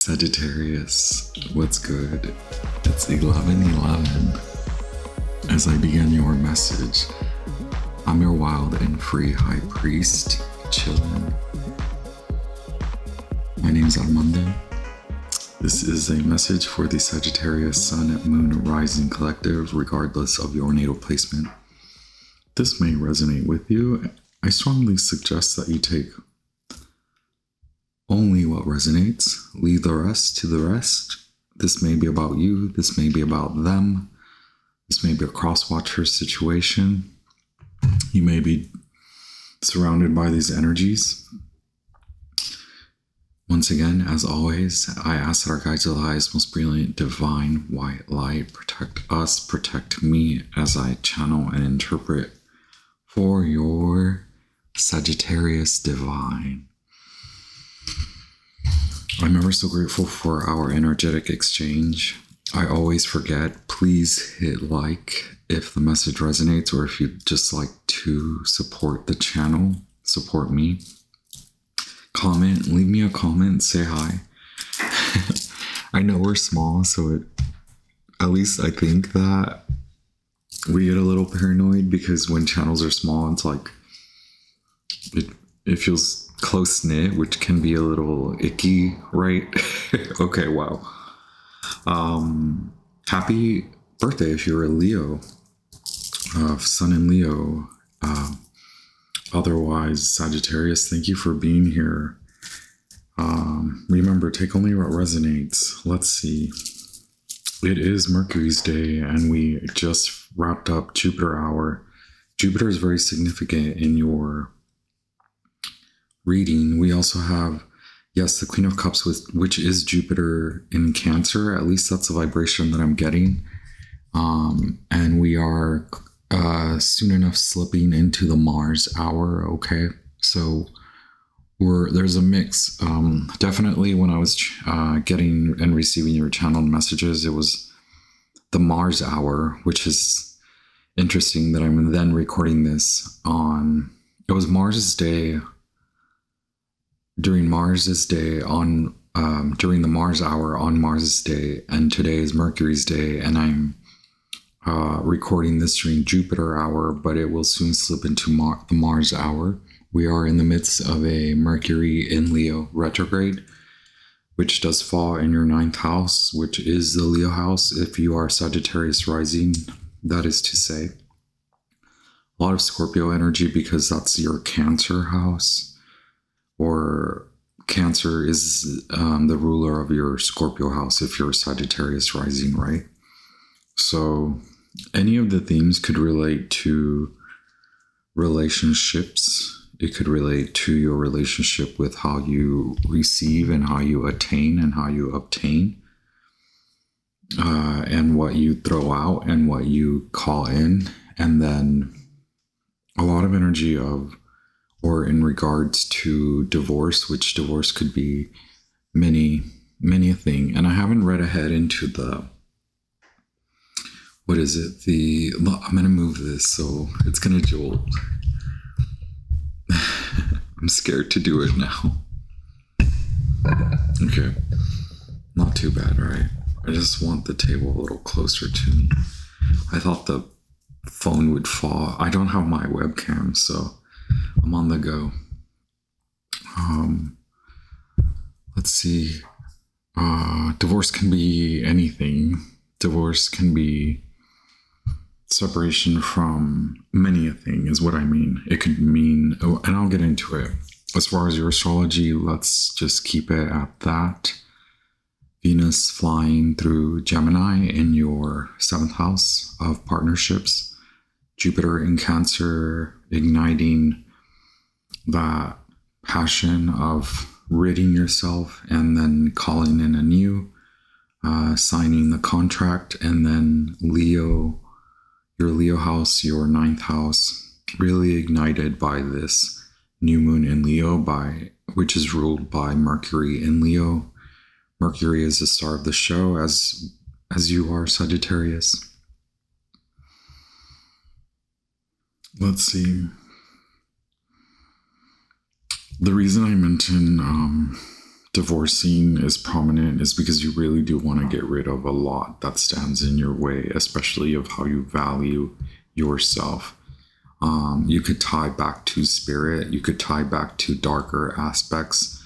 Sagittarius, what's good? It's 11:11. As I begin your message, I'm your wild and free high priest, chillin'. My name's Armando. This is a message for the Sagittarius Sun, Moon, Rising Collective, regardless of your natal placement. This may resonate with you. I strongly suggest that you take only what resonates, leave the rest to the rest. This may be about you, this may be about them, this may be a cross-watcher situation. You may be surrounded by these energies. Once again, as always, I ask that our guides of the highest, most brilliant, divine, white light protect us, protect me as I channel and interpret for your Sagittarius divine. I'm ever so grateful for our energetic exchange. I always forget, please hit like if the message resonates, or if you'd just like to support the channel, support me. Comment, leave me a comment, say hi. I know we're small, so at least I think that we get a little paranoid, because when channels are small, it's like, it feels close-knit, which can be a little icky, right? Okay, wow. Happy birthday if you're a Leo, Sun in Leo. Otherwise, Sagittarius, thank you for being here. Remember, take only what resonates. Let's see. It is Mercury's day, and we just wrapped up Jupiter hour. Jupiter is very significant in your reading. We also have, yes, the Queen of Cups, which is Jupiter in Cancer. At least that's the vibration that I'm getting. And we are soon enough slipping into the Mars hour. Okay, so there's a mix. Definitely when I was getting and receiving your channeled messages, it was the Mars hour, which is interesting that I'm then recording this on, it was Mars's day, during Mars's day on, during the Mars hour on Mars's day, and today is Mercury's day, and I'm recording this during Jupiter hour, but it will soon slip into the Mars hour. We are in the midst of a Mercury in Leo retrograde, which does fall in your 9th house, which is the Leo house if you are Sagittarius rising, that is to say. A lot of Scorpio energy, because that's your Cancer house, or Cancer is the ruler of your Scorpio house if you're Sagittarius rising, right? So any of the themes could relate to relationships. It could relate to your relationship with how you receive and how you attain and how you obtain, and what you throw out and what you call in. And then a lot of energy of, or in regards to divorce, which divorce could be many a thing. And I haven't read ahead into the, what is it? I'm going to move this, so it's going to jolt. I'm scared to do it now. Okay. Not too bad, right? I just want the table a little closer to me. I thought the phone would fall. I don't have my webcam, so I'm on the go. Let's see. Divorce can be anything. Divorce can be separation from many a thing, is what I mean. It could mean, and I'll get into it. As far as your astrology, let's just keep it at that. Venus flying through Gemini in your 7th house of partnerships. Jupiter in Cancer igniting that passion of ridding yourself and then calling in a new, signing the contract. And then Leo, your Leo house, your 9th house, really ignited by this new moon in Leo, which is ruled by Mercury in Leo. Mercury is the star of the show, as you are Sagittarius. Let's see. The reason I mention divorcing is prominent is because you really do want to get rid of a lot that stands in your way, especially of how you value yourself. You could tie back to spirit. You could tie back to darker aspects.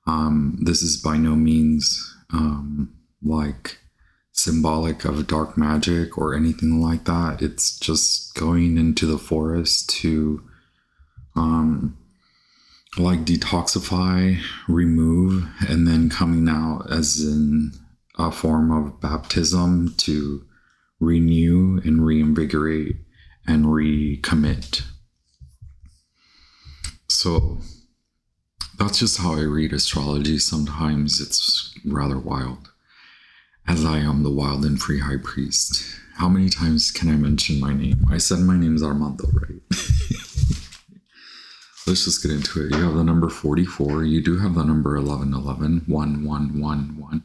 This is by no means like symbolic of dark magic or anything like that. It's just going into the forest to like detoxify, remove, and then coming out as in a form of baptism to renew and reinvigorate and recommit. So that's just how I read astrology. Sometimes it's rather wild, as I am the wild and free high priest. How many times can I mention my name? I said my name is Armando, right? Let's just get into it. You have the number 44. You do have the number 1111, 1111.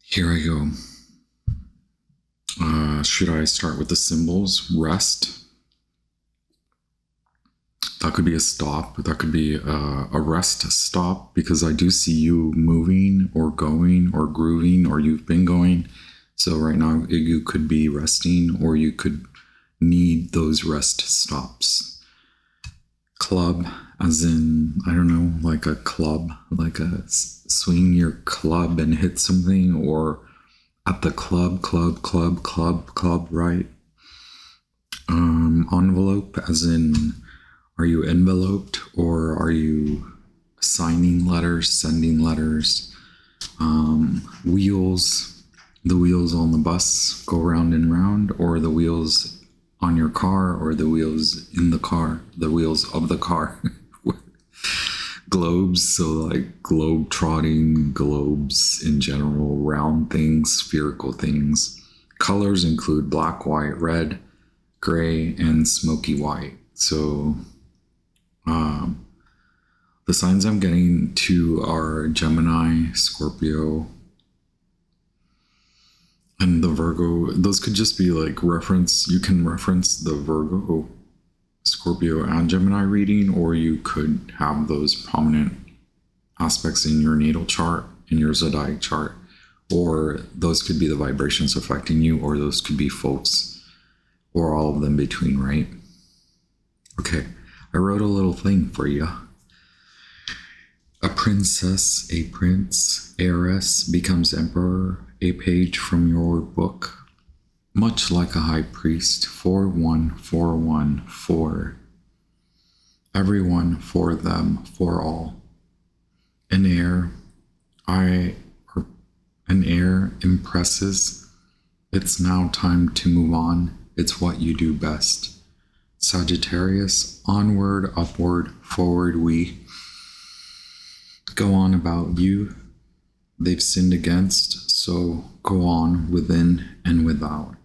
Here I go. Should I start with the symbols? Rest. That could be a stop. That could be a rest stop, because I do see you moving or going or grooving, or you've been going. So right now you could be resting, or you could need those rest stops. Club, as in, I don't know, like a club, like a swing your club and hit something, or at the club, right? Envelope, as in, are you enveloped, or are you signing letters, sending letters? Wheels, the wheels on the bus go round and round, or the wheels on your car, or the wheels in the car, the wheels of the car. Globes, so like globe trotting, globes in general, round things, spherical things. Colors include black, white, red, gray, and smoky white. So the signs I'm getting to are Gemini, Scorpio, and the Virgo. Those could just be like reference. You can reference the Virgo, Scorpio, and Gemini reading, or you could have those prominent aspects in your natal chart, in your zodiac chart, or those could be the vibrations affecting you, or those could be folks, or all of them between, right? Okay, I wrote a little thing for you. A princess, a prince, heiress becomes emperor, a page from your book. Much like a high priest, 41414. Everyone, for them, for all. An heir impresses. It's now time to move on. It's what you do best. Sagittarius, onward, upward, forward we. Go on about you. They've sinned against, so go on within and without.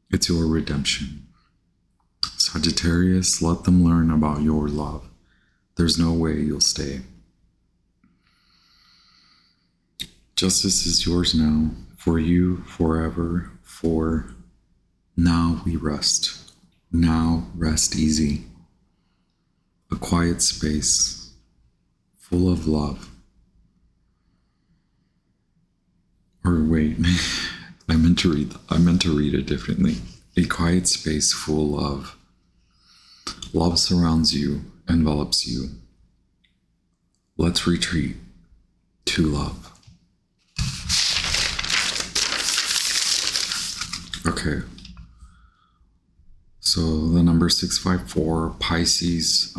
It's your redemption. Sagittarius, let them learn about your love. There's no way you'll stay. Justice is yours now, for you, forever, for now we rest. Now rest easy. A quiet space, full of love. Or wait, I meant to read it differently. A quiet space full of love surrounds you, envelops you. Let's retreat to love. Okay. So the number 654, Pisces,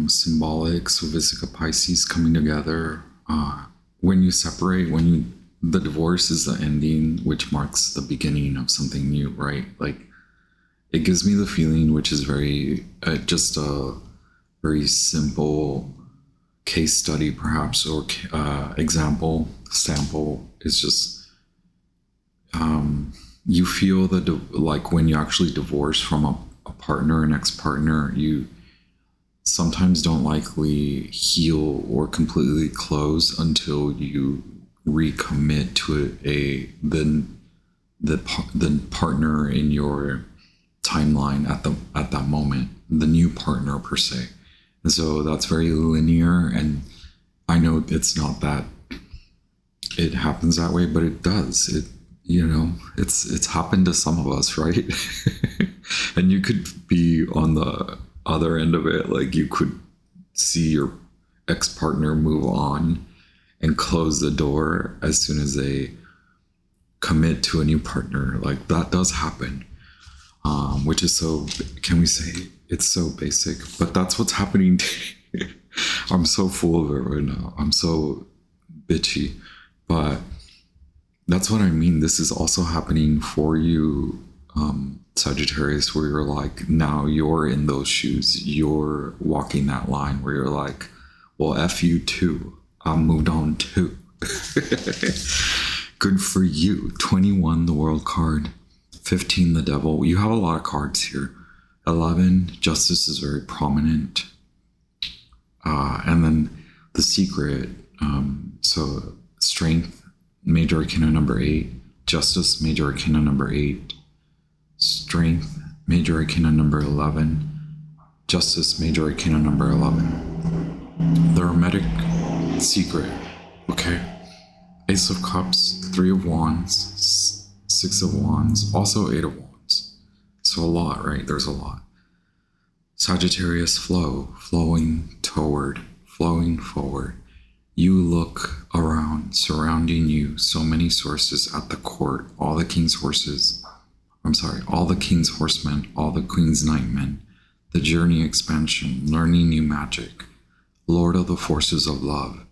symbolic. So Vesica Pisces coming together. When you separate, the divorce is the ending, which marks the beginning of something new, right? Like, it gives me the feeling, which is very, just a very simple case study, perhaps, or example, sample, is just, you feel like when you actually divorce from a partner, an ex-partner, you sometimes don't likely heal or completely close until you recommit to the partner in your timeline at that moment, the new partner per se. And so that's very linear, and I know it's not that it happens that way, but it does. It's happened to some of us, right? And you could be on the other end of it. Like, you could see your ex-partner move on and close the door as soon as they commit to a new partner. Like, that does happen. Which is so, can we say it's so basic, but that's what's happening. I'm so full of it right now. I'm so bitchy, but that's what I mean. This is also happening for you, Sagittarius, where you're like, now you're in those shoes. You're walking that line where you're like, well, F you too. I moved on too. Good for you. 21, the World card. 15, the Devil. You have a lot of cards here. 11, Justice is very prominent. And then the Secret. So Strength, Major Arcana number 8. Justice, Major Arcana number 8. Strength, Major Arcana number 11. Justice, Major Arcana number 11. The Hermetic Secret. Okay. Ace of Cups, 3 of Wands, 6 of Wands, also 8 of Wands. So a lot, right? There's a lot. Sagittarius, flow, flowing toward, flowing forward. You look around, surrounding you, so many sources at the court, all the king's horses. All the king's horsemen, all the queen's nightmen. The journey expansion, learning new magic. Lord of the forces of love.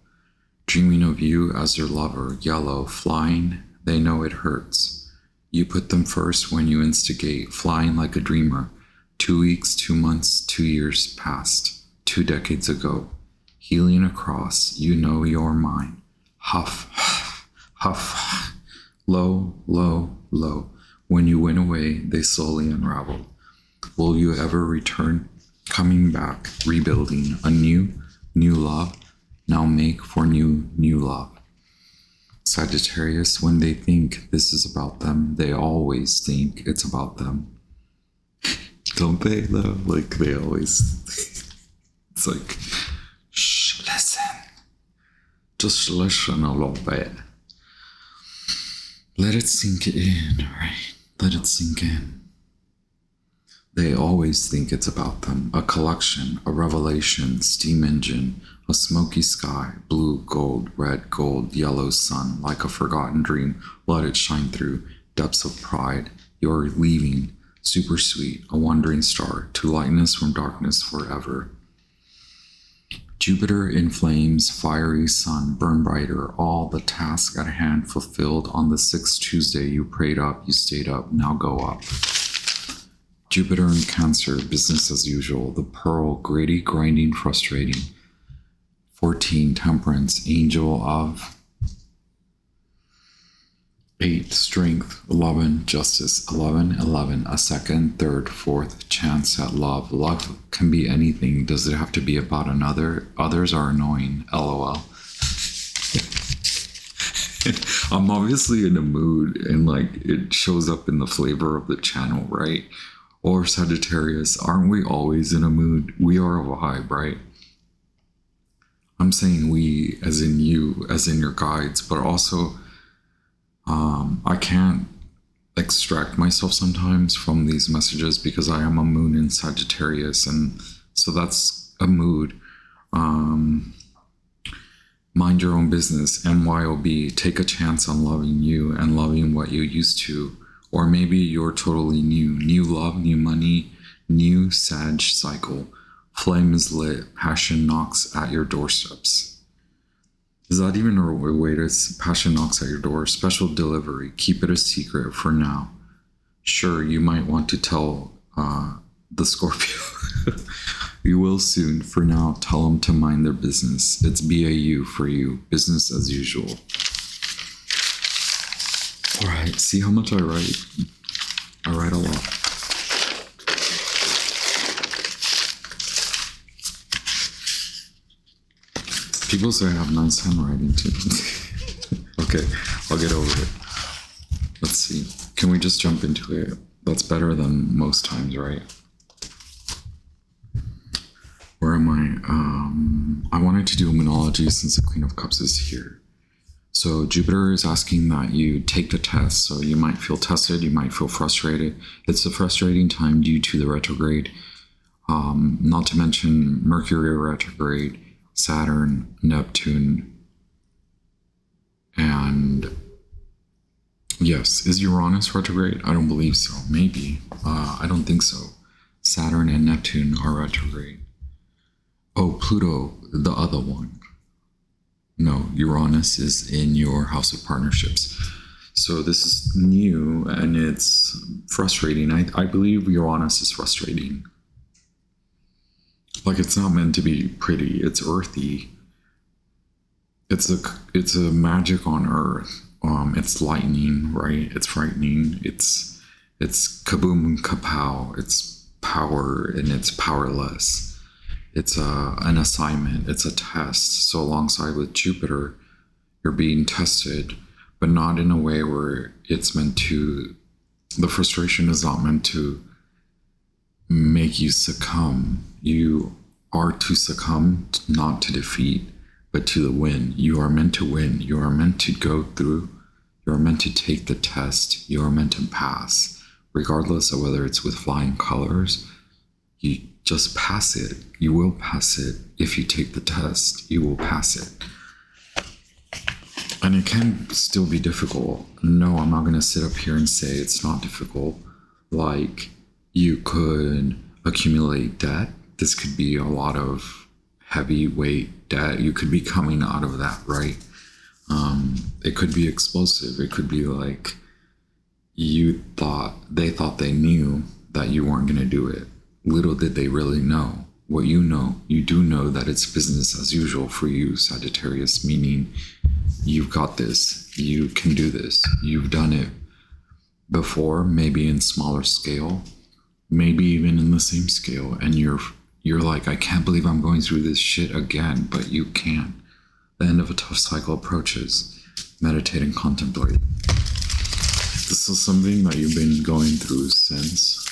Dreaming of you as your lover, yellow, flying, they know it hurts. You put them first when you instigate, flying like a dreamer. 2 weeks, 2 months, 2 years past, 2 decades ago. Healing across, you know you're mine. Huff, huff, huff, low, low, low. When you went away, they slowly unraveled. Will you ever return? Coming back, rebuilding, a new love. Now make for new love. Sagittarius, when they think this is about them, they always think it's about them. Don't they, though? Like, they always... It's like, shh, listen. Just listen a little bit. Let it sink in, right? Let it sink in. They always think it's about them. A collection, a revelation, steam engine, a smoky sky, blue, gold, red, gold, yellow sun, like a forgotten dream. Let it shine through. Depths of pride. You're leaving. Super sweet, a wandering star, to lightness from darkness forever. Jupiter in flames, fiery sun, burn brighter, all the task at hand fulfilled on the 6th Tuesday. You prayed up, you stayed up, now go up. Jupiter in Cancer, business as usual. The Pearl, gritty, grinding, frustrating. 14, Temperance, angel of 8, Strength. 11, Justice. 11, a second, third, fourth chance at love. Love can be anything. Does it have to be about another? Others are annoying. LOL. I'm obviously in a mood, and like, it shows up in the flavor of the channel, right? Or Sagittarius, aren't we always in a mood? We are a vibe, right? I'm saying we, as in you, as in your guides, but also I can't extract myself sometimes from these messages because I am a moon in Sagittarius, and so that's a mood. Mind your own business, MYOB, take a chance on loving you and loving what you used to. Or maybe you're totally new love, new money, new Sag cycle. Flame is lit, passion knocks at your doorsteps. Is that even a way to passion knocks at your door? Special delivery, keep it a secret for now. Sure, you might want to tell the Scorpio. You will soon. For now, tell them to mind their business. It's BAU for you, business as usual. All right, see how much I write? I write a lot. People say I have nice handwriting too. Okay, I'll get over it. Let's see. Can we just jump into it? That's better than most times, right? We're where am I? I wanted to do a Moonology since the Queen of Cups is here. So Jupiter is asking that you take the test. So you might feel tested, you might feel frustrated. It's a frustrating time due to the retrograde. Not to mention Mercury retrograde, Saturn, Neptune, and yes, is Uranus retrograde? I don't believe so. Maybe. I don't think so. Saturn and Neptune are retrograde. Oh, Pluto, the other one. No, Uranus is in your house of partnerships. So this is new and it's frustrating. I believe Uranus is frustrating. Like, it's not meant to be pretty. It's earthy. It's a magic on Earth. It's lightning, right? It's frightening. It's kaboom, kapow. It's power and it's powerless. It's an assignment. It's a test. So alongside with Jupiter, you're being tested, but not in a way where it's meant to. The frustration is not meant to make you succumb. You are to succumb, not to defeat, but to the win. You are meant to win. You are meant to go through. You are meant to take the test. You are meant to pass, regardless of whether it's with flying colors. You just pass it. You will pass it. If you take the test, you will pass it. And it can still be difficult. No, I'm not going to sit up here and say it's not difficult. Like, you could accumulate debt. This could be a lot of heavyweight debt. You could be coming out of that, right? It could be explosive. It could be like they thought they knew that you weren't going to do it. Little did they really know. What you know, you do know that it's business as usual for you, Sagittarius, meaning you've got this. You can do this. You've done it before, maybe in smaller scale, maybe even in the same scale, and you're like, I can't believe I'm going through this shit again, but you can. The end of a tough cycle approaches. Meditate and contemplate. This is something that you've been going through since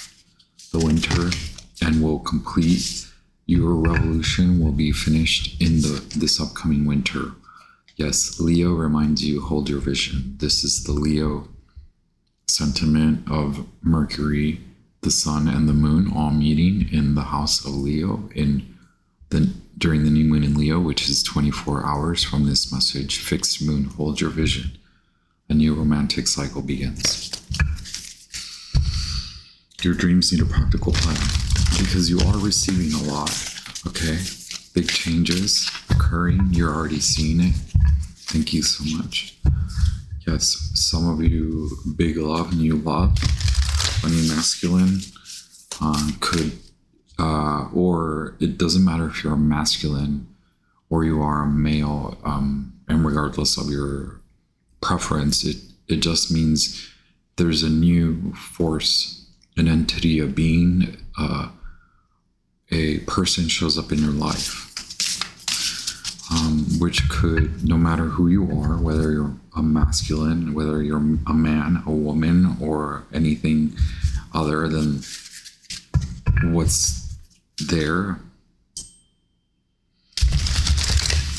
the winter and will complete. Your revolution will be finished in this upcoming winter. Yes, Leo reminds you, hold your vision. This is the Leo sentiment of Mercury, the sun, and the moon all meeting in the house of Leo during the new moon in Leo, which is 24 hours from this message. Fixed moon, hold your vision. A new romantic cycle begins. Your dreams need a practical plan because you are receiving a lot, okay? Big changes occurring. You're already seeing it. Thank you so much. Yes, some of you, big love, new love. When you're masculine, or it doesn't matter if you're a masculine or you are a male, and regardless of your preference, it just means there's a new force, an entity, a being, a person shows up in your life, which could, no matter who you are, whether you're a masculine, whether you're a man, a woman, or anything other than what's there.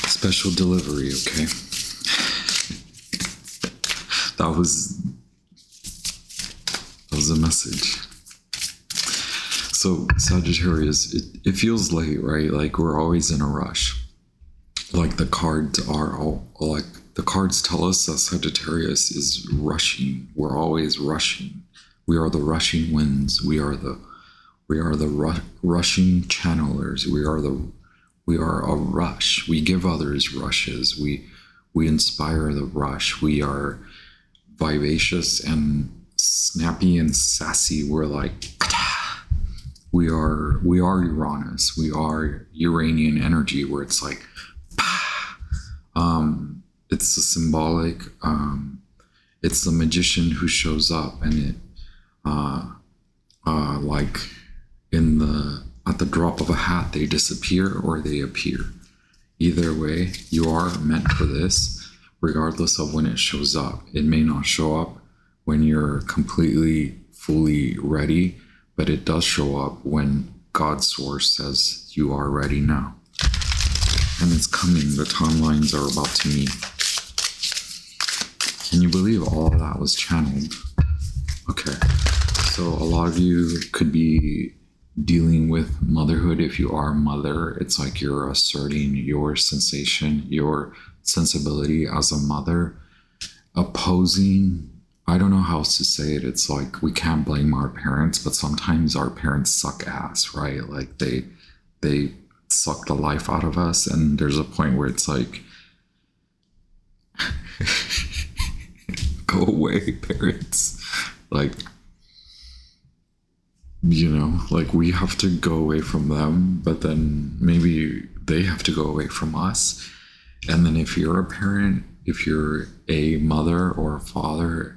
Special delivery, okay? That was a message. So Sagittarius, it feels late, right? Like we're always in a rush. Like the cards tell us that Sagittarius is rushing. We're always rushing. We are the rushing winds. We are the rushing channelers. We are a rush. We give others rushes. We inspire the rush. We are vivacious and snappy and sassy. We're like, we are Uranus. We are Uranian energy, where it's like, it's a symbolic. It's the magician who shows up, and like at the drop of a hat, they disappear or they appear. Either way, you are meant for this, regardless of when it shows up. It may not show up when you're completely, fully ready, but it does show up when God source says you are ready now. And it's coming. The timelines are about to meet. Can you believe all of that was channeled? Okay. So a lot of you could be dealing with motherhood. If you are a mother, it's like you're asserting your sensation, your sensibility as a mother, opposing. I don't know how else to say it. It's like we can't blame our parents, but sometimes our parents suck ass, right? Like they suck the life out of us, and there's a point where it's like, go away, parents. Like, you know, like we have to go away from them, but then maybe they have to go away from us. And then if you're a parent, if you're a mother or a father,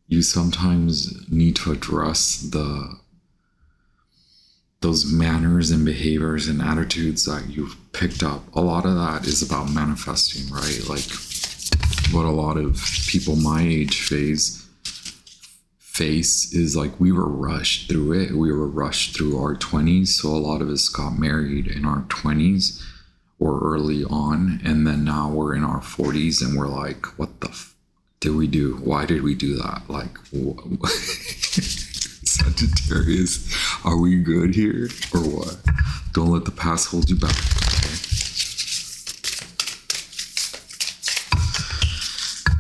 you sometimes need to address those manners and behaviors and attitudes that you've picked up. A lot of that is about manifesting, right? Like what a lot of people my age face is like we were rushed through it. We were rushed through our 20s. So a lot of us got married in our 20s or early on. And then now we're in our 40s and we're like, what the did we do? Why did we do that? Like, Sagittarius, are we good here or what? Don't let the past hold you back.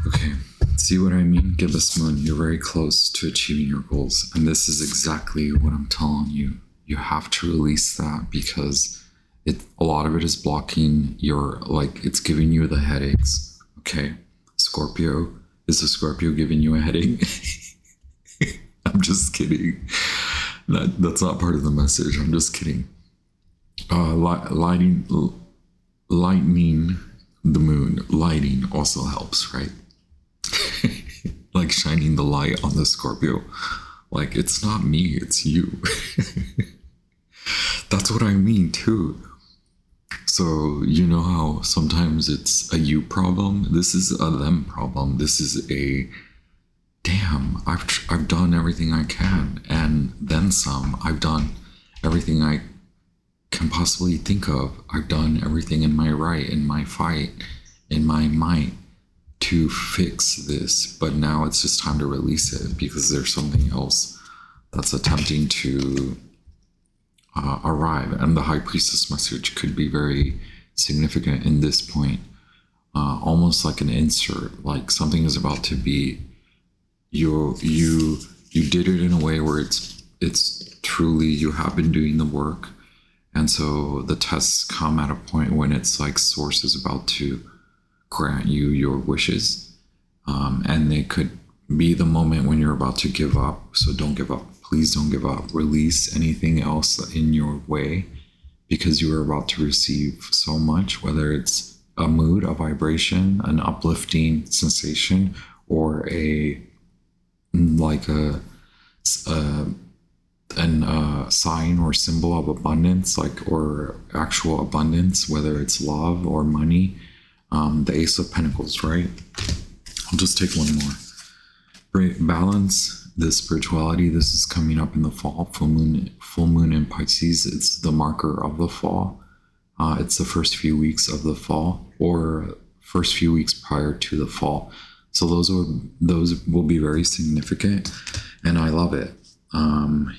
Okay. See what I mean? Gibbous Moon, you're very close to achieving your goals. And this is exactly what I'm telling you. You have to release that because a lot of it is blocking your, like, it's giving you the headaches. Okay. Scorpio, is the Scorpio giving you a headache? I'm just kidding. That's not part of the message. I'm just kidding. Lightning the moon. Lighting also helps, right? Like shining the light on the Scorpio. Like, it's not me, it's you. That's what I mean too. So you know how sometimes it's a you problem? This is a them problem. This is a, damn, I've done everything I can and then some. I've done everything I can possibly think of. I've done everything in my right, in my fight, in my might to fix this, but now it's just time to release it because there's something else that's attempting to arrive. And the High Priestess message could be very significant in this point, almost like an insert, like something is about to be, you did it in a way where it's truly, you have been doing the work. And so the tests come at a point when it's like source is about to grant you your wishes, and they could be the moment when you're about to give up. So don't give up. Please don't give up. Release anything else in your way because you are about to receive so much, whether it's a mood, a vibration, an uplifting sensation, or a sign or symbol of abundance, like, or actual abundance, whether it's love or money. The Ace of Pentacles, right? I'll just take one more. Great balance, the spirituality. This is coming up in the fall. Full moon in Pisces. It's the marker of the fall. It's the first few weeks of the fall, or first few weeks prior to the fall. So those will be very significant, and I love it.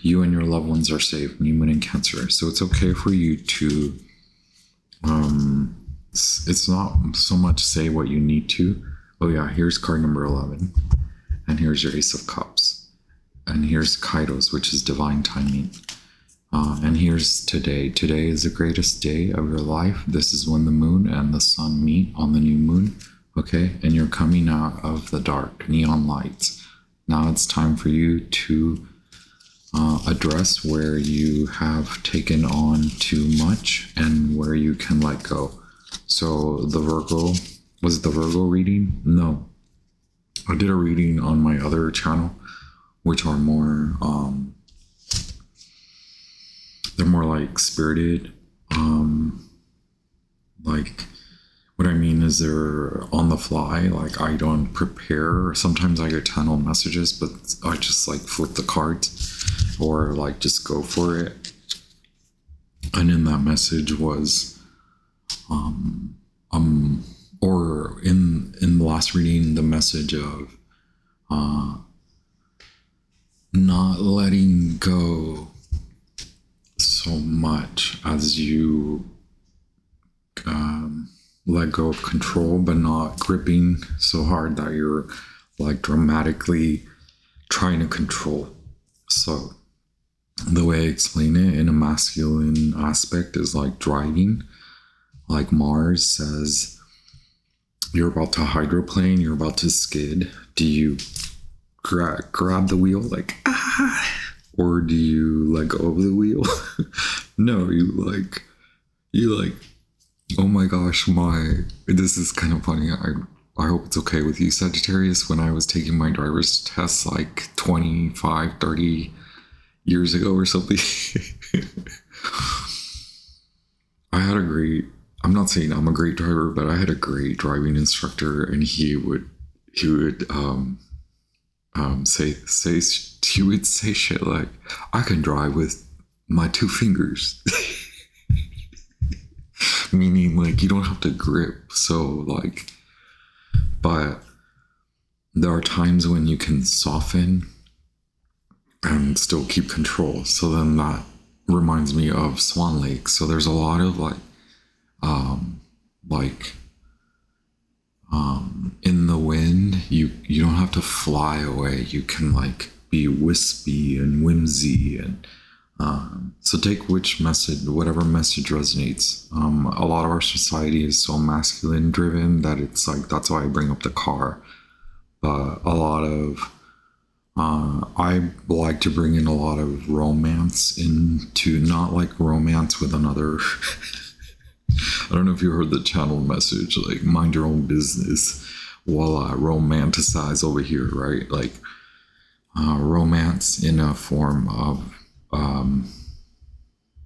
You and your loved ones are safe. New moon in Cancer. So it's okay for you to it's not so much say what you need to. Oh yeah, here's card number 11, and here's your Ace of Cups, and here's Kairos, which is divine timing, and here's today. Today is the greatest day of your life. This is when the moon and the sun meet on the new moon. Okay, and you're coming out of the dark neon lights. Now it's time for you to address where you have taken on too much and where you can let go. So the Virgo, was it the Virgo reading? No. I did a reading on my other channel, which are more, they're more like spirited. Like, what I mean is they're on the fly. Like, I don't prepare. Sometimes I get channel messages, but I just like flip the cards or like just go for it. And in that message was, or in the last reading, the message of not letting go so much as you let go of control, but not gripping so hard that you're like dramatically trying to control. So the way I explain it in a masculine aspect is like driving. Like Mars says, you're about to hydroplane, you're about to skid. Do you grab the wheel like, or do you let go of the wheel? No, you like, oh my gosh, this is kind of funny. I hope it's okay with you, Sagittarius. When I was taking my driver's test like 25, 30 years ago or something, I'm not saying I'm a great driver, but I had a great driving instructor, and he would say shit like, I can drive with my 2 fingers. Meaning like you don't have to grip. So like, but there are times when you can soften and still keep control. So then that reminds me of Swan Lake. So there's a lot of in the wind, you don't have to fly away. You can like be wispy and whimsy, and so take whatever message resonates. A lot of our society is so masculine driven that it's like, that's why I bring up the car. But a lot of I like to bring in a lot of romance into, not like romance with another. I don't know if you heard the channel message, like mind your own business while I romanticize over here, right? Like romance in a form of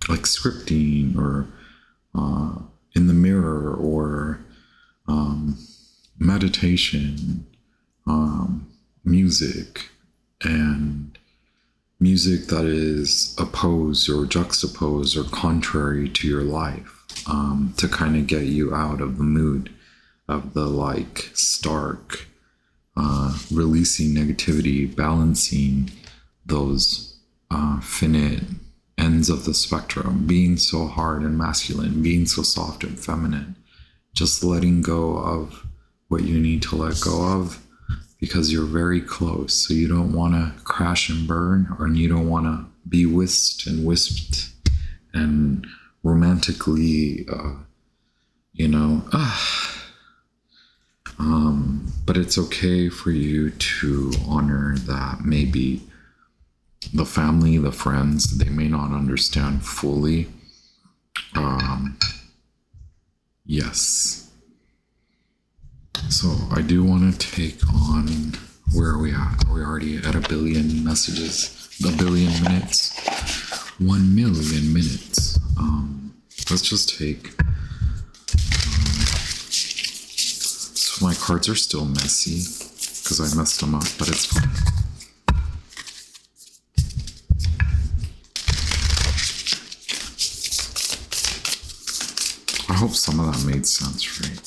like scripting, or in the mirror, or meditation, music, and music that is opposed or juxtaposed or contrary to your life, to kind of get you out of the mood of the like stark, releasing negativity, balancing those finite ends of the spectrum, being so hard and masculine, being so soft and feminine, just letting go of what you need to let go of, because you're very close. So you don't want to crash and burn, or you don't want to be whisked and wisped and romantically, but it's okay for you to honor that maybe the family, the friends, they may not understand fully. Yes. So I do want to take on, where are we at? Are we already at 1 billion messages? 1 billion minutes? 1 million minutes. Let's just take, so my cards are still messy because I messed them up, but it's fine. I hope some of that made sense, right?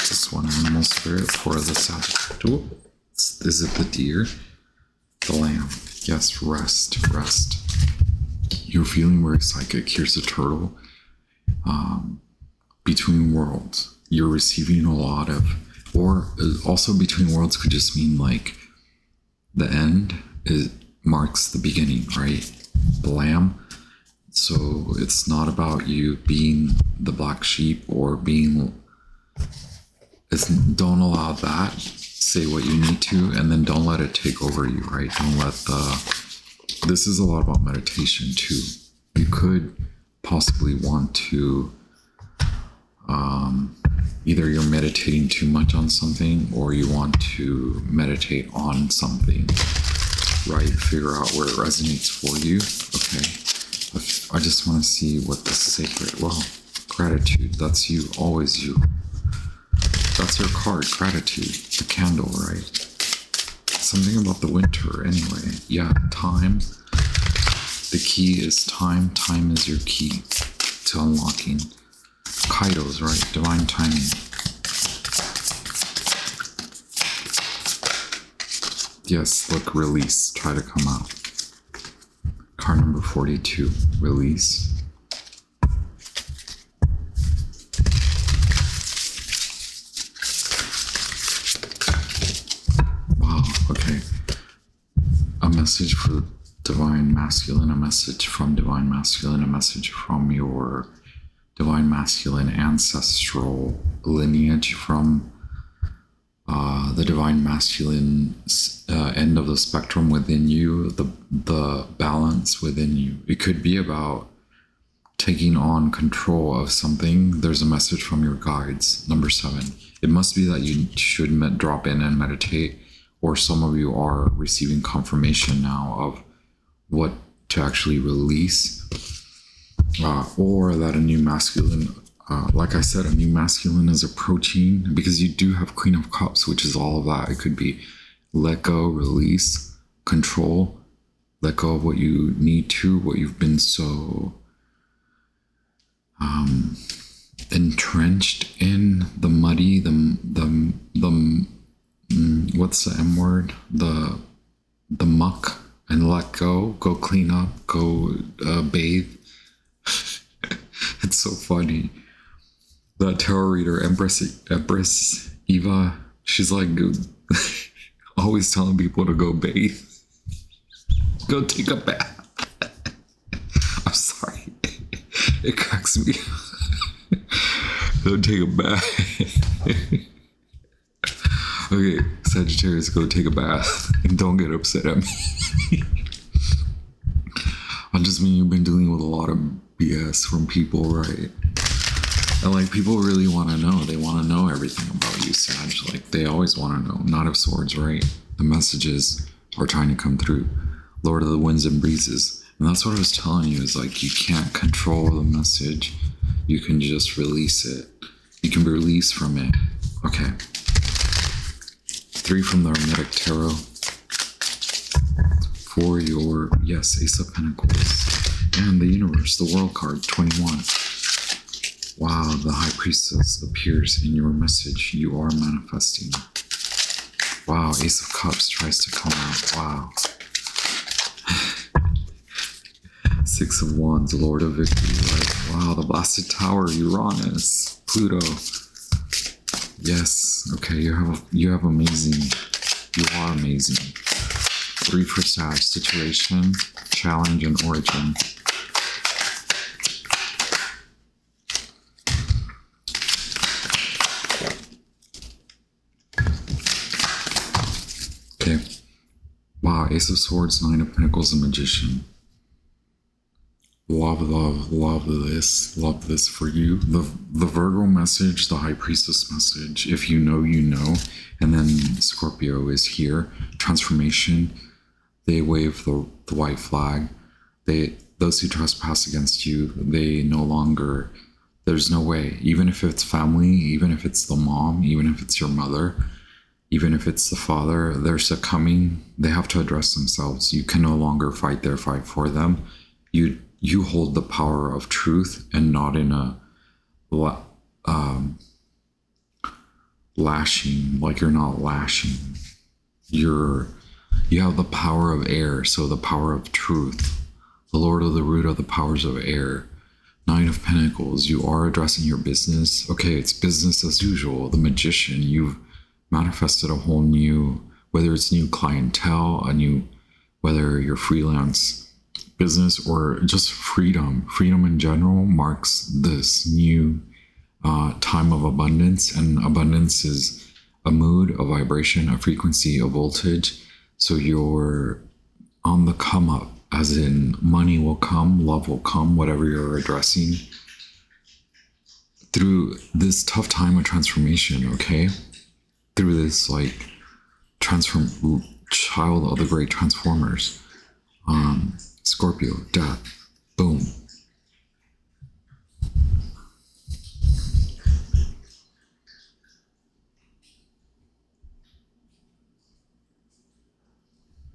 Just one animal spirit for the Sagittarius. Is it the deer? The lamb. Yes, rest. You're feeling very psychic. Here's a turtle. Between worlds. You're receiving a lot of, or also between worlds could just mean like the end marks the beginning, right? The lamb. So it's not about you being the black sheep or being, don't allow that. Say what you need to, and then don't let it take over you, right? Don't let this is a lot about meditation too. You could possibly want to, either you're meditating too much on something, or you want to meditate on something, right? Figure out where it resonates for you. Okay. I just want to see what the sacred, well, gratitude, that's you, always you. That's your card, gratitude, the candle, right? something about the winter anyway. Yeah, time. The key is time. Time is your key to unlocking. Kaidos, right? Divine timing. Yes, look, release. Try to come out. Card number 42, release. Wow, okay. A message for Divine Masculine, a message from Divine Masculine, a message from your Divine Masculine ancestral lineage, from the Divine Masculine end of the spectrum within you, the balance within you. It could be about taking on control of something. There's a message from your guides. Number 7. It must be that you should drop in and meditate, or some of you are receiving confirmation now of what to actually release, or that a new masculine, like I said, a new masculine is approaching, because you do have Queen of Cups, which is all of that. It could be let go, release, control, let go of what you need to, what you've been so entrenched in, the muddy, what's the M word? The muck, and let go clean up, go bathe. It's so funny. That tarot reader, Empress Eva, she's like always telling people to go bathe. Go take a bath. I'm sorry. It cracks me. Go take a bath. Okay, Sagittarius, go take a bath. And don't get upset at me. I just mean you've been dealing with a lot of BS from people, right? And like, people really want to know. They want to know everything about you, Sag. Like, they always want to know. Knight of Swords, right? The messages are trying to come through. Lord of the Winds and Breezes. And that's what I was telling you, is like, you can't control the message. You can just release it. You can be released from it. Okay. 3 from the Hermetic Taro. For your, yes, Ace of Pentacles. And the Universe, the World card, 21. Wow, the High Priestess appears in your message. You are manifesting. Wow, Ace of Cups tries to come out. Wow. 6 of Wands, Lord of Victory. Like, wow, the Blasted Tower, Uranus, Pluto. Yes, okay, you have amazing. You are amazing. 3 for Sag, situation, challenge, and origin. Okay. Wow, Ace of Swords, 9 of Pentacles, and Magician. Love this for you. The Virgo message, the High Priestess message, if you know, you know. And then Scorpio is here. Transformation. They wave the white flag. Those who trespass against you, they no longer, there's no way. Even if it's family, even if it's the mom, even if it's your mother, even if it's the father, they're succumbing. They have to address themselves. You can no longer fight their fight for them. You hold the power of truth, and not in a lashing, like you're not lashing. You have the power of air, so the power of truth. The Lord of the Root of the powers of air. 9 of Pentacles, you are addressing your business. Okay, it's business as usual. The Magician, you've manifested a whole new, whether it's new clientele, whether you're freelance business or just freedom in general, marks this new time of abundance. And abundance is a mood, a vibration, a frequency, a voltage. So you're on the come up, as in money will come, love will come, whatever you're addressing through this tough time of transformation. Okay, through this like child of the great transformers. Scorpio, death, boom.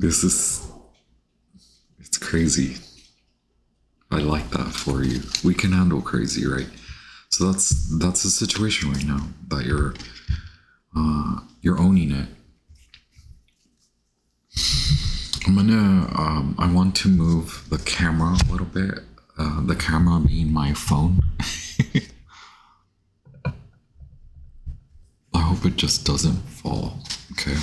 This is, it's crazy. I like that for you. We can handle crazy, right? So that's the situation right now, that you're owning it. I want to move the camera a little bit. The camera being my phone. I hope it just doesn't fall. Okay.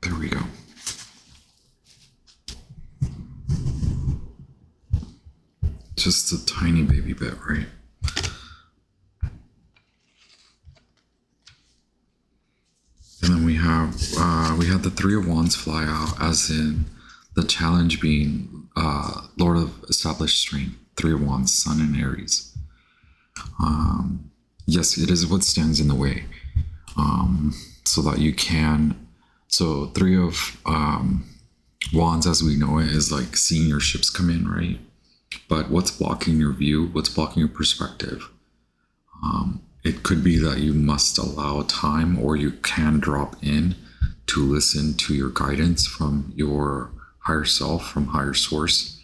There we go. Just a tiny baby bit, right? And then we had the Three of Wands fly out, as in the challenge being Lord of Established Strength, Three of Wands, Sun and Aries. Yes, it is what stands in the way, so that you can. So Three of Wands, as we know it, is like seeing your ships come in, right? But what's blocking your view? What's blocking your perspective? It could be that you must allow time, or you can drop in to listen to your guidance from your higher self, from higher source.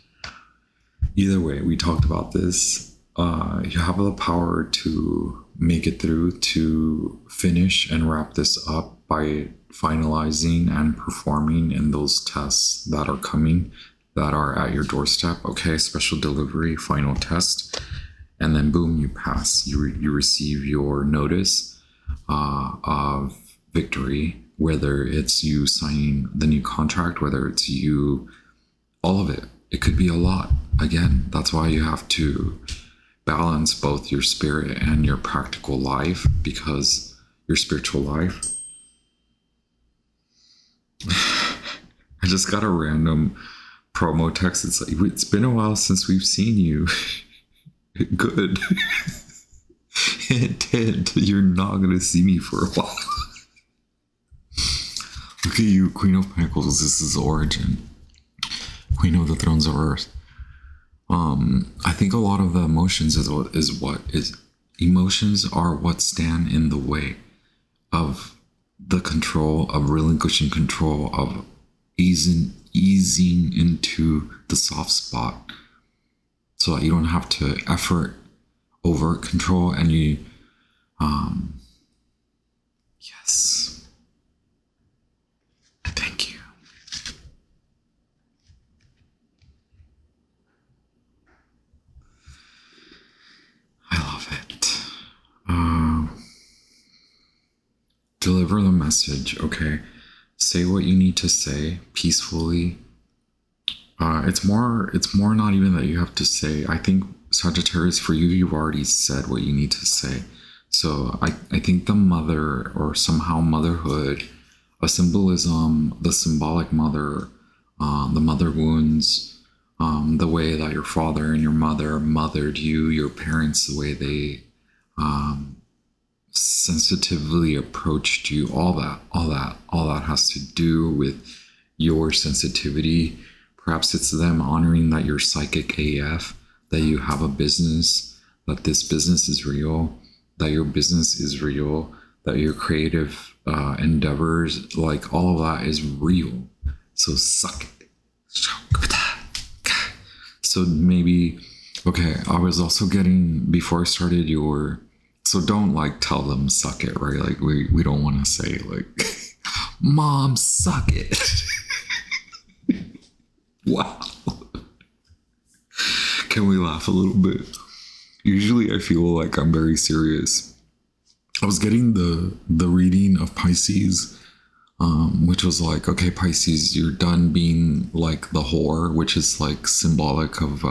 Either way, we talked about this. You have the power to make it through, to finish and wrap this up by finalizing and performing in those tests that are coming, that are at your doorstep. Okay, special delivery, final test. And then boom, you pass. You receive your notice of victory, whether it's you signing the new contract, whether it's you, all of it. It could be a lot. Again, that's why you have to balance both your spirit and your practical life, because your spiritual life. I just got a random promo text. It's like, it's been a while since we've seen you. Good. Hint, hint, you're not gonna see me for a while. Look at you, Queen of Pentacles. This is origin. Queen of the Thrones of Earth. I think a lot of the emotions emotions are what stand in the way of the control, of relinquishing control, of easing into the soft spot, so that you don't have to effort over control, and you yes, thank you. I love it. Deliver the message. Okay, say what you need to say peacefully. It's more not even that you have to say. I think, Sagittarius, for you, you've already said what you need to say. So I think the mother, or somehow motherhood, a symbolism, the symbolic mother, the mother wounds, the way that your father and your mother mothered you, your parents, the way they sensitively approached you, all that has to do with your sensitivity. Perhaps it's them honoring that you're psychic AF, that you have a business, that this business is real, that your business is real, that your creative endeavors, like all of that is real. So suck it. So maybe, okay, I was also getting, before I started so don't like tell them suck it, right? Like we don't want to say like, Mom, suck it. Wow. Can we laugh a little bit? Usually I feel like I'm very serious. I was getting the reading of Pisces, which was like, okay, Pisces, you're done being like the whore, which is like symbolic of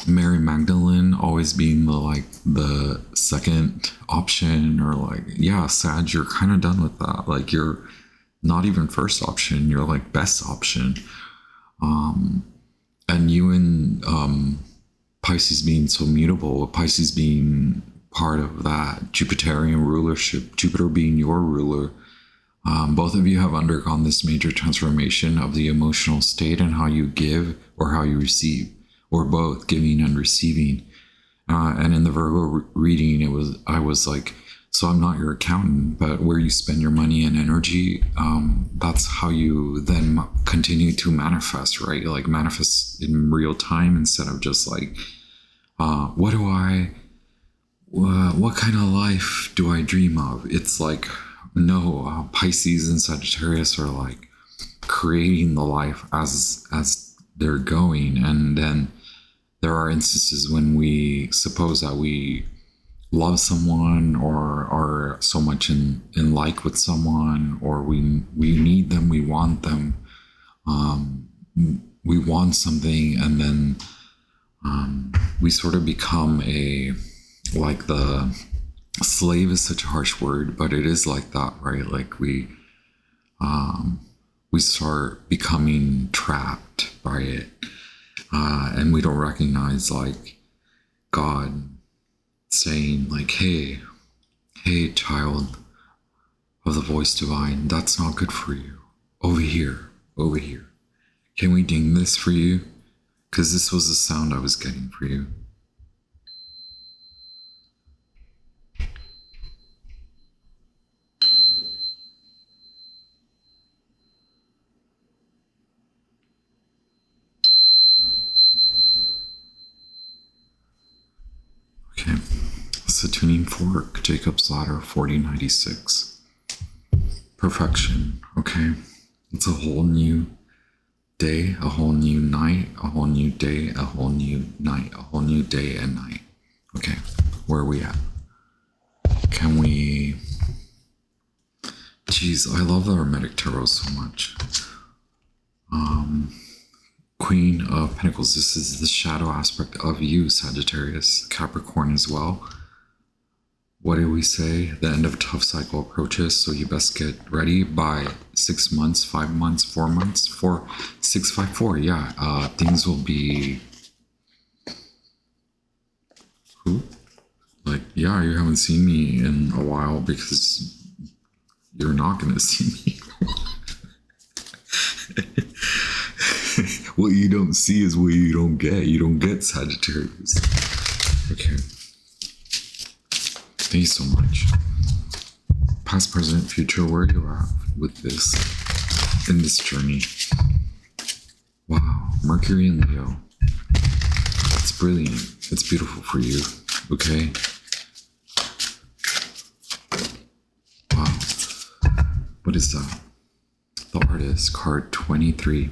Mary Magdalene always being the second option, or like, yeah, Sag, you're kind of done with that. Like, you're not even first option, you're like best option. And you and Pisces being so mutable, Pisces being part of that Jupiterian rulership, Jupiter being your ruler, both of you have undergone this major transformation of the emotional state and how you give or how you receive, or both, giving and receiving. And in the Virgo reading, I was like, so I'm not your accountant, but where you spend your money and energy, that's how you then continue to manifest, right? Like manifest in real time instead of just like, what kind of life do I dream of? It's like, no, Pisces and Sagittarius are like creating the life as they're going. And then there are instances when we suppose that we love someone or are so much in like with someone, or we need them, we want them, we want something, and then we sort of become like the slave is such a harsh word, but it is like that, right? Like we start becoming trapped by it, and we don't recognize like God saying like, hey child of the voice divine, that's not good for you. Over here, can we ding this for you? Because this was the sound I was getting for you. Okay, it's the tuning fork, Jacob's Ladder 4096. Perfection, okay? It's a whole new day, a whole new night, a whole new day, a whole new night, a whole new day and night. Okay, where are we at? Can we... Geez, I love the Hermetic Taro so much. Queen of Pentacles, this is the shadow aspect of you, Sagittarius, Capricorn as well. What do we say? The end of a tough cycle approaches, so you best get ready by 6 months, 5 months, 4 months, 6, 5, 4. Yeah, things will be... Who? Like, yeah, you haven't seen me in a while because you're not going to see me. What you don't see is what you don't get. You don't get, Sagittarius. Okay. Thank you so much. Past, present, future, where are you at with this, in this journey? Wow, Mercury and Leo. It's brilliant. It's beautiful for you, okay? Wow. What is that? The Artist, card 23.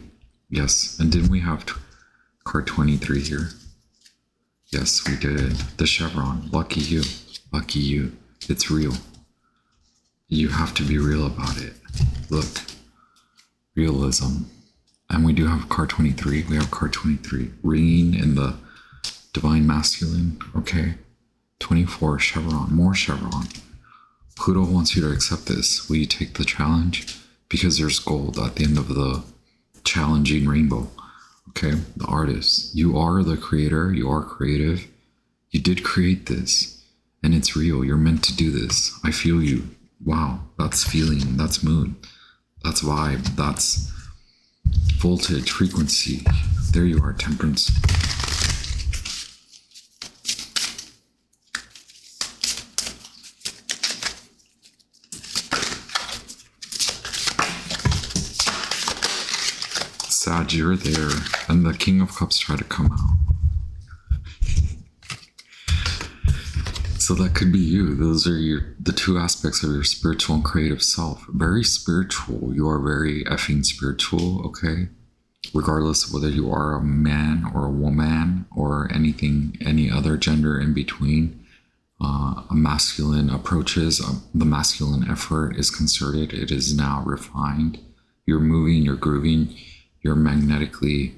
Yes, and didn't we have card 23 here? Yes, we did. The chevron. Lucky you. Lucky you. It's real. You have to be real about it. Look. Realism. And we do have card 23. We have card 23. Ringing in the divine masculine. Okay. 24. Chevron. More chevron. Pluto wants you to accept this. Will you take the challenge? Because there's gold at the end of the challenging rainbow. Okay, the Artist. You are the creator. You are creative. You did create this, and it's real. You're meant to do this. I feel you. Wow, that's feeling. That's mood. That's vibe. That's voltage, frequency. There you are, Temperance. Sag, you're there, and the King of Cups tried to come out. So that could be you. Those are the two aspects of your spiritual and creative self. Very spiritual. You are very effing spiritual, okay? Regardless of whether you are a man or a woman or anything, any other gender in between. A masculine approaches, the masculine effort is concerted. It is now refined. You're moving, you're grooving. You're magnetically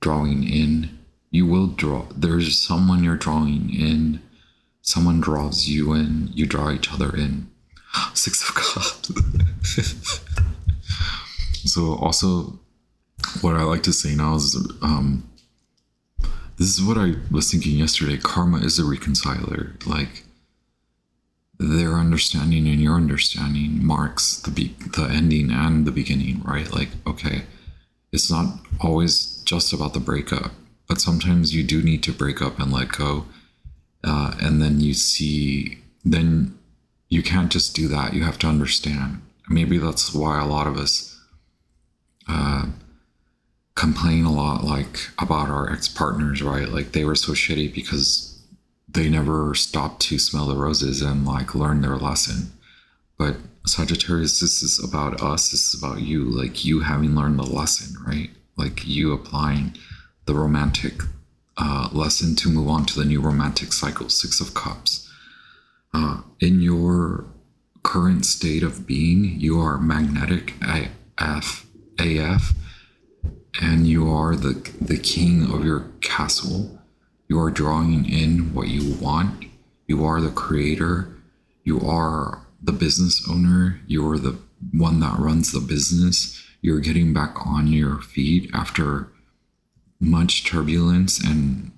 drawing in. You will draw. There's someone you're drawing in. Someone draws you in. You draw each other in. 6 of Cups. So also, what I like to say now is, this is what I was thinking yesterday. Karma is a reconciler. Like, their understanding and your understanding marks the ending and the beginning, right? Like, okay. It's not always just about the breakup, but sometimes you do need to break up and let go And then you see, then you can't just do that. You have to understand. Maybe that's why a lot of us complain a lot, like, about our ex-partners, right? Like, they were so shitty because they never stopped to smell the roses and, like, learn their lesson. But Sagittarius, this is about us. This is about you, like, you having learned the lesson, right? Like, you applying the romantic lesson to move on to the new romantic cycle. Six of Cups. In your current state of being, you are magnetic AF, and you are the king of your castle. You are drawing in what you want. You are the creator. You are the business owner. You are the one that runs the business. You're getting back on your feet after much turbulence and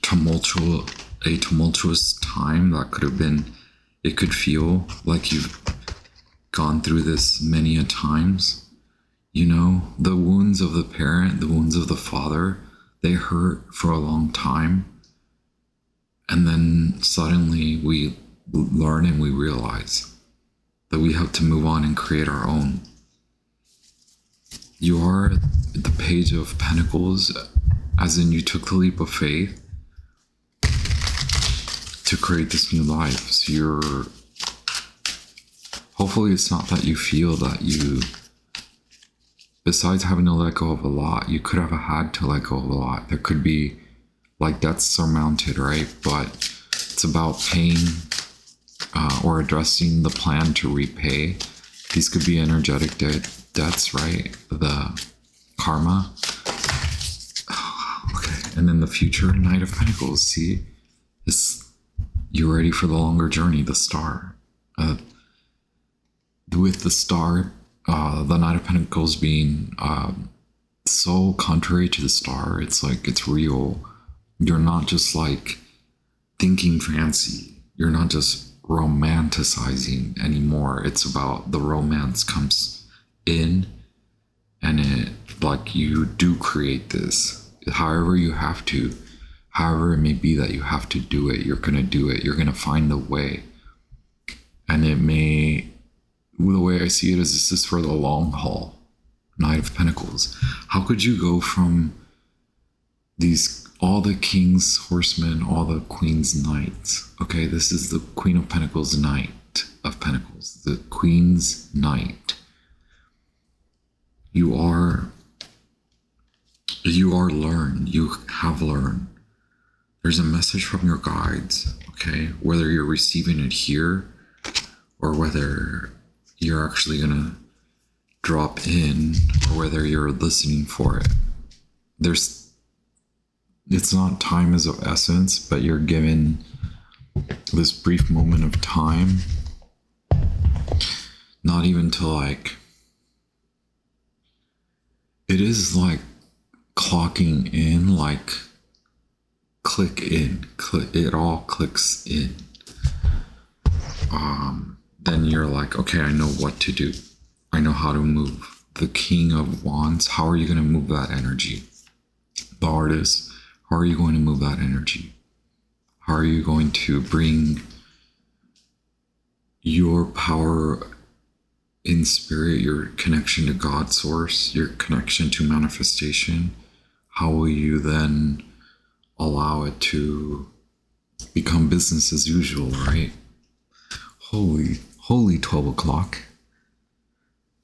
tumultuous time that could have been. It could feel like you've gone through this many a times. You know, the wounds of the parent, the wounds of the father, they hurt for a long time. And then suddenly we learn and we realize that we have to move on and create our own. You are the Page of Pentacles, as in you took the leap of faith to create this new life. So you're, hopefully it's not that you feel that you, besides having to let go of a lot, you could have had to let go of a lot. There could be, like, debts surmounted, right? But it's about paying or addressing the plan to repay. These could be energetic debts, right? The karma. Okay, and then the future, Knight of Pentacles. See, you're ready for the longer journey. The Star. With the Star, the Knight of Pentacles being so contrary to the Star, it's like it's real. You're not just like thinking fancy. You're not just romanticizing anymore. It's about the romance comes in, and it, like, you do create this. However you have to, however it may be that you have to do it, you're gonna do it. You're gonna find a way, and it may. The way I see it is, this is for the long haul. Knight of Pentacles. How could you go from these, all the kings, horsemen, all the queens, knights? Okay, this is the Queen of Pentacles, Knight of Pentacles, the Queen's Knight. You are learned. You have learned. There's a message from your guides, okay? Whether you're receiving it here or whether you're actually gonna drop in, or whether you're listening for it. It's not time is of essence, but you're given this brief moment of time, not even to, like, it is like clocking in, like click in, it all clicks in. Then you're like, okay, I know what to do. I know how to move. The King of Wands, how are you going to move that energy? The Artist, how are you going to move that energy? How are you going to bring your power in spirit, your connection to God source, your connection to manifestation? How will you then allow it to become business as usual, right? Holy 12 o'clock.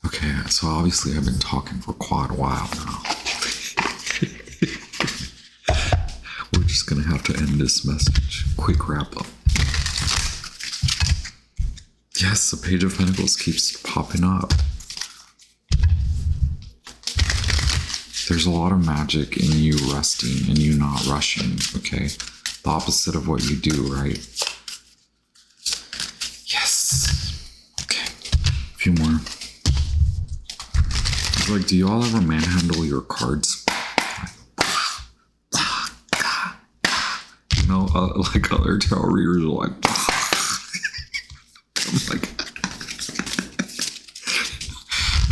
Okay, so obviously I've been talking for quite a while now. We're just gonna have to end this message. Quick wrap up. Yes, the Page of Pentacles keeps popping up. There's a lot of magic in you resting and you not rushing, okay? The opposite of what you do, right? A few more. It's like, do you all ever manhandle your cards? You know, like other tarot readers are like,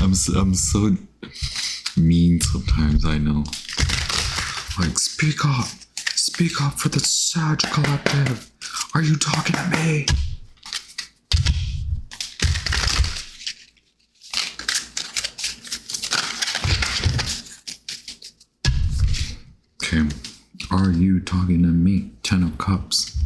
I'm so mean sometimes, I know. Like, speak Speak up for the Sag Collective. Are you talking to me? Okay. Are you talking to me? 10 of Cups.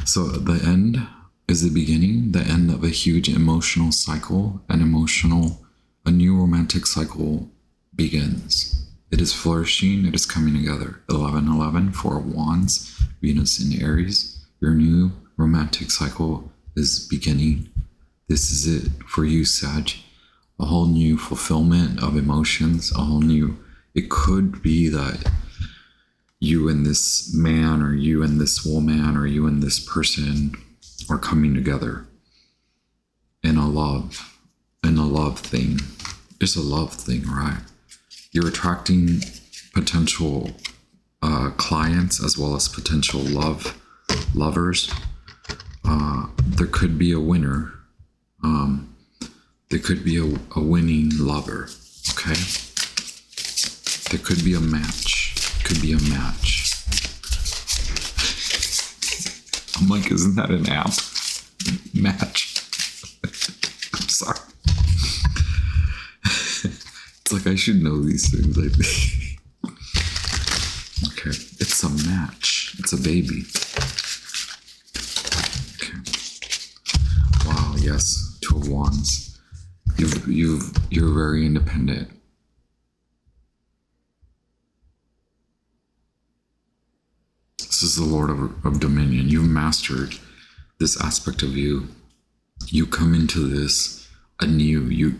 So the end is the beginning, the end of a huge emotional cycle, a new romantic cycle begins. It is flourishing, it is coming together. 1111, Four of Wands, Venus in Aries. Your new romantic cycle is beginning. This is it for you, Sag. A whole new fulfillment of emotions, it could be that you and this man, or you and this woman, or you and this person are coming together in a love thing. It's a love thing, right? You're attracting potential clients as well as potential lovers. There could be a winner. There could be a winning lover. Okay. There could be a match. Could be a match. I'm like, isn't that an app? Match. I'm sorry. It's like I should know these things, I think. Okay. It's a match. It's a baby. Okay. Wow, yes. Two of Wands. You're very independent. This is the Lord of Dominion. You've mastered this aspect of you. You come into this anew.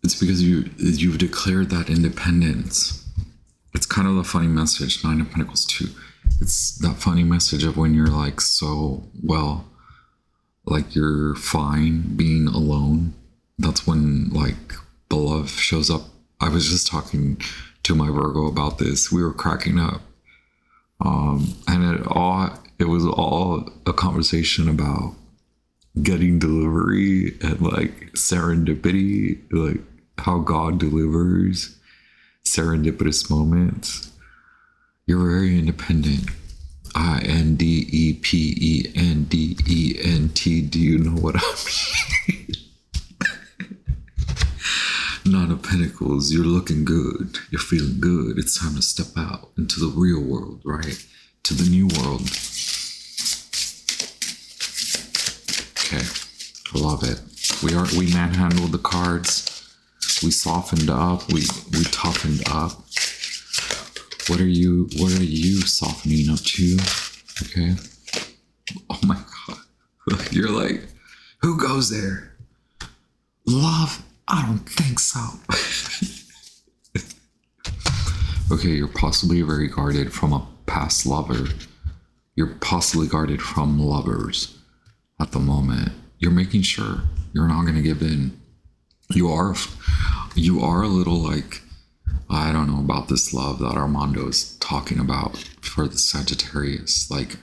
It's because you've declared that independence. It's kind of a funny message, 9 of Pentacles 2. It's that funny message of when you're like so well, like you're fine being alone. That's when like the love shows up. I was just talking to my Virgo about this. We were cracking up. And it was all a conversation about getting delivery and like serendipity, like how God delivers serendipitous moments. You're very independent. INDEPENDENT. Do you know what I mean? 9 of Pentacles, you're looking good. You're feeling good. It's time to step out into the real world, right? To the new world. Okay, I love it. We manhandled the cards. We softened up. We toughened up. What are you softening up to? Okay. Oh my God. You're like, who goes there? Love? I don't think so. Okay, you're possibly very guarded from a past lover. You're possibly guarded from lovers at the moment. You're making sure you're not going to give in. You are a little like, I don't know about this love that Armando is talking about for the Sagittarius. Like,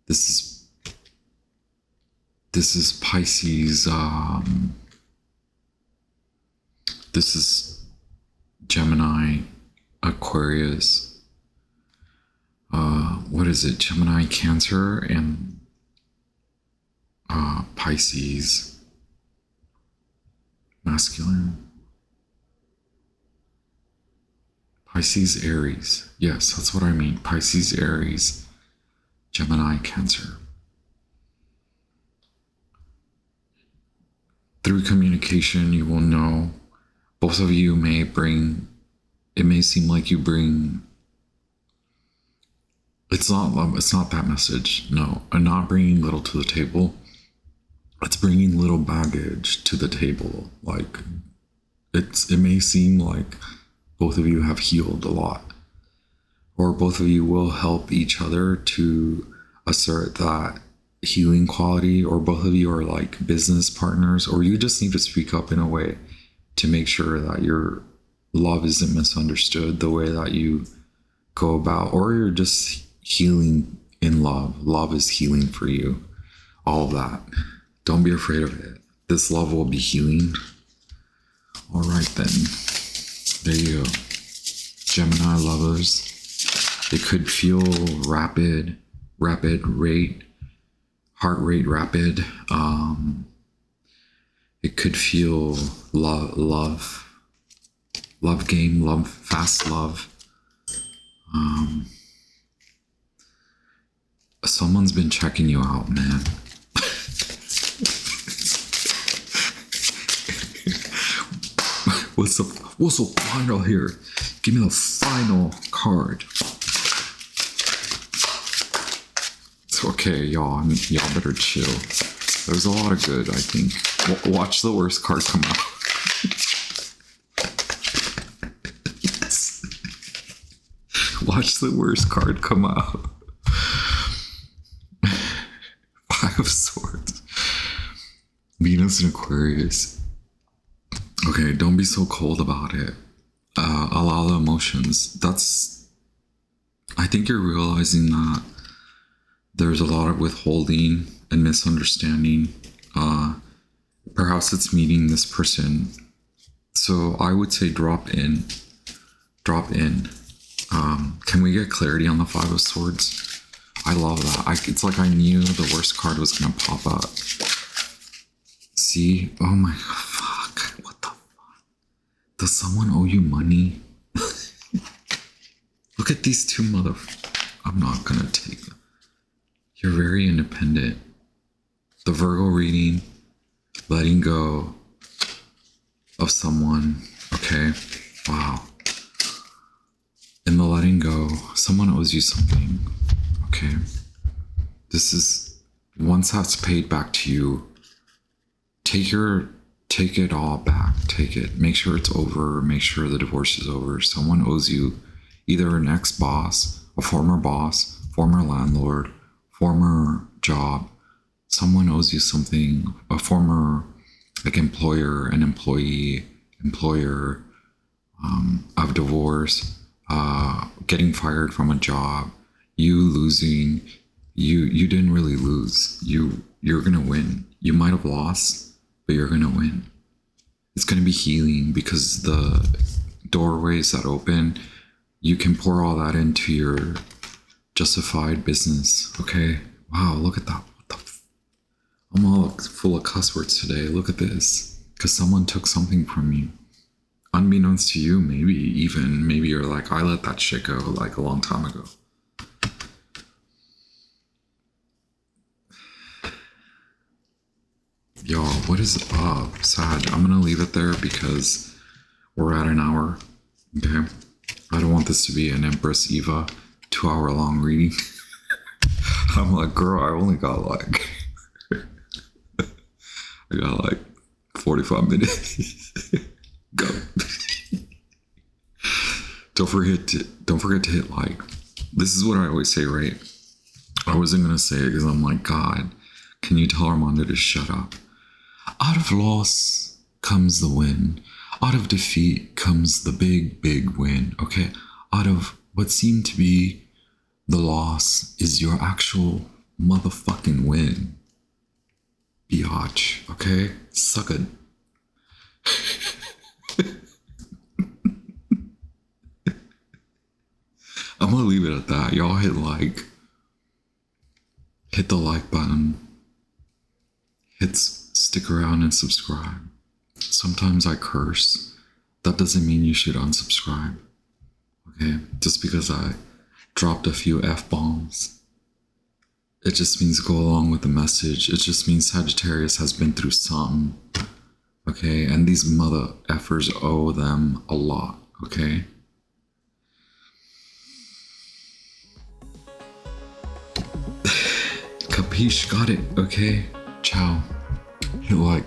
this is Pisces. This is Gemini, Aquarius. What is it? Gemini, Cancer, and Pisces, masculine. Pisces, Aries. Yes, that's what I mean. Pisces, Aries, Gemini, Cancer. Through communication, you will know. Both of you may bring, it may seem like you bring, it's not that message. No, I'm not bringing little to the table. It's bringing little baggage to the table. Like, it may seem like both of you have healed a lot, or both of you will help each other to assert that healing quality, or both of you are like business partners, or you just need to speak up in a way to make sure that your love isn't misunderstood the way that you go about, or you're just healing in love. Love is healing for you. All of that. Don't be afraid of it. This love will be healing. All right, then. There you go. Gemini lovers. It could feel rapid rate, heart rate rapid. It could feel love game, fast love. Someone's been checking you out, man. What's the final here? Give me the final card. It's okay, y'all better chill. There's a lot of good, I think. Watch the worst card come out. Yes. Watch the worst card come out. Five of Swords. Venus and Aquarius. Okay, don't be so cold about it. Allow the emotions. I think you're realizing that there's a lot of withholding and misunderstanding. Perhaps it's meeting this person. So I would say drop in. Can we get clarity on the Five of Swords? I love that. It's like I knew the worst card was gonna pop up. See? Oh my god, fuck. What the fuck? Does someone owe you money? Look at these two I'm not gonna take them. You're very independent. The Virgo reading, letting go of someone. Okay. Wow. In the letting go, someone owes you something. Okay. This is, once that's paid back to you, take it all back. Take it. Make sure it's over. Make sure the divorce is over. Someone owes you, either an ex-boss, a former boss, former landlord, former job. Someone owes you something. A former, like, employer, an employee, employer, of divorce, getting fired from a job, you losing. You didn't really lose. You're gonna win. You might have lost, but you're gonna win. It's gonna be healing because the doorways that open, you can pour all that into your justified business. Okay. Wow, look at that. I'm all full of cuss words today. Look at this. Because someone took something from you. Unbeknownst to you, maybe you're like, I let that shit go like a long time ago. Y'all, what is up, Sag? I'm gonna leave it there because we're at an hour. Okay. I don't want this to be an Empress Eva 2-hour long reading. I'm like, girl, I only got like 45 minutes. Go. Don't forget to hit like. This is what I always say, right? I wasn't gonna say it because I'm like, God, can you tell Armando to shut up? Out of loss comes the win. Out of defeat comes the big win. Okay? Out of what seemed to be the loss is your actual motherfucking win. Biatch. Okay? Suck it. I'm gonna leave it at that. Y'all hit like. Hit the like button. Stick around and subscribe. Sometimes I curse. That doesn't mean you should unsubscribe. Okay? Just because I dropped a few F-bombs. It just means go along with the message. It just means Sagittarius has been through something. Okay? And these mother effers owe them a lot. Okay? Capiche? Got it. Okay? Ciao. Hit like.